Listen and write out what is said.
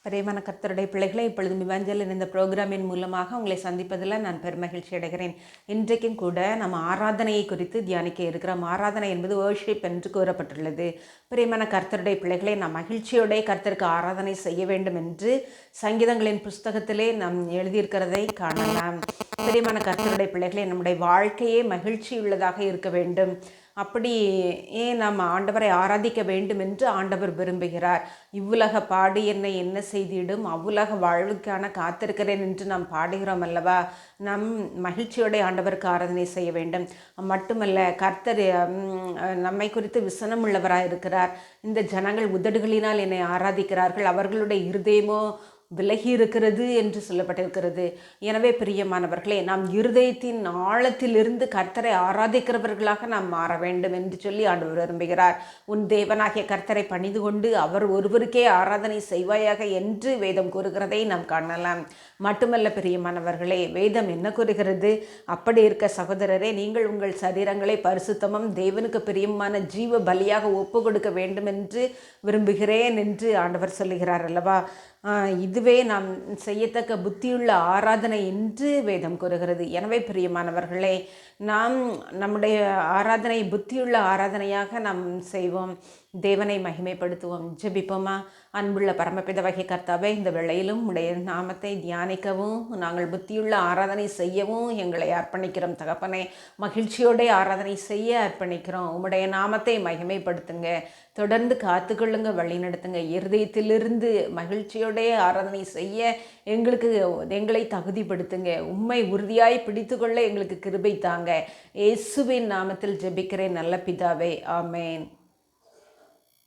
பிரியமான கர்த்தருடைய பிள்ளைகளை இப்பொழுது இவாஞ்சலின் இந்த ப்ரோக்ராமின் மூலமாக உங்களை சந்திப்பதில் நான் பெருமகிழ்ச்சி அடைகிறேன். இன்றைக்கும் கூட நம்ம ஆராதனையை குறித்து தியானிக்க இருக்கிறோம். ஆராதனை என்பது வர்ஷிப் என்று கூறப்பட்டுள்ளது. பிரியமான கர்த்தருடைய பிள்ளைகளை நாம் மகிழ்ச்சியோட கர்த்தருக்கு ஆராதனை செய்ய வேண்டும் என்று சங்கீதங்களின் புஸ்தகத்திலே நாம் எழுதியிருக்கிறதை காணலாம். பிரியமான கர்த்தருடைய பிள்ளைகளை நம்முடைய வாழ்க்கையே மகிழ்ச்சி உள்ளதாக இருக்க வேண்டும். அப்படி ஏன் நாம் ஆண்டவரை ஆராதிக்க வேண்டும் என்று ஆண்டவர் விரும்புகிறார். இவ்வுலக பாடு என்னை என்ன செய்திடும், அவ்வுலக வாழ்வுக்கான காத்திருக்கிறேன் என்று நாம் பாடுகிறோம் அல்லவா. நம் மகிழ்ச்சியோட ஆண்டவருக்கு ஆராதனை செய்ய வேண்டும். மட்டுமல்ல, கர்த்தர் நம்மை குறித்து விசனம் உள்ளவராக இருக்கிறார். இந்த ஜனங்கள் உதடுகளினால் என்னை ஆராதிக்கிறார்கள், அவர்களுடைய இருதயமோ விலகி இருக்கிறது என்று சொல்லப்பட்டிருக்கிறது. எனவே பிரியமானவர்களே, நாம் இருதயத்தின் ஆழத்திலிருந்து கர்த்தரை ஆராதிக்கிறவர்களாக நாம் மாற வேண்டும் என்று சொல்லி ஆண்டவர் விரும்புகிறார். உன் தேவனாகிய கர்த்தரை பணிந்து கொண்டு அவர் ஒருவருக்கே ஆராதனை செய்வாயாக என்று வேதம் கூறுகிறதை நாம் காணலாம். மட்டுமல்ல பிரியமானவர்களே, வேதம் என்ன கூறுகிறது? அப்படி இருக்க சகோதரரே, நீங்கள் உங்கள் சரீரங்களை பரிசுத்தமும் தேவனுக்கு பிரியமான ஜீவ பலியாக ஒப்பு கொடுக்க வேண்டும் என்று விரும்புகிறேன் என்று ஆண்டவர் சொல்லுகிறார் அல்லவா. இதுவே நாம் செய்யத்தக்க புத்தியுள்ள ஆராதனை என்று வேதம் கூறுகிறது. எனவே பிரியமானவர்களே, நாம் நம்முடைய ஆராதனை புத்தியுள்ள ஆராதனையாக நாம் செய்வோம். தேவனை மகிமைப்படுத்துவோம். ஜெபிப்போமா? அன்புள்ள பரமபிதாவாகிய கர்த்தாவே, இந்த வேளையிலும் உடைய நாமத்தை தியானிக்கவும் நாங்கள் புத்தியுள்ள ஆராதனை செய்யவும் எங்களை அர்ப்பணிக்கிறோம் தகப்பனே. மகிழ்ச்சியோட ஆராதனை செய்ய அர்ப்பணிக்கிறோம். உம்முடைய நாமத்தை மகிமைப்படுத்துங்க. தொடர்ந்து காத்துக்கொள்ளுங்க, வழி நடத்துங்க. இருதயத்திலிருந்து மகிழ்ச்சியோட ஆராதனை செய்ய எங்களை தகுதிப்படுத்துங்க. உம்மை உறுதியாய் பிடித்து கொள்ள எங்களுக்கு கிருபை தாங்க. இயேசுவின் நாமத்தில் ஜெபிக்கிறேன் நல்ல பிதாவே, ஆமேன்.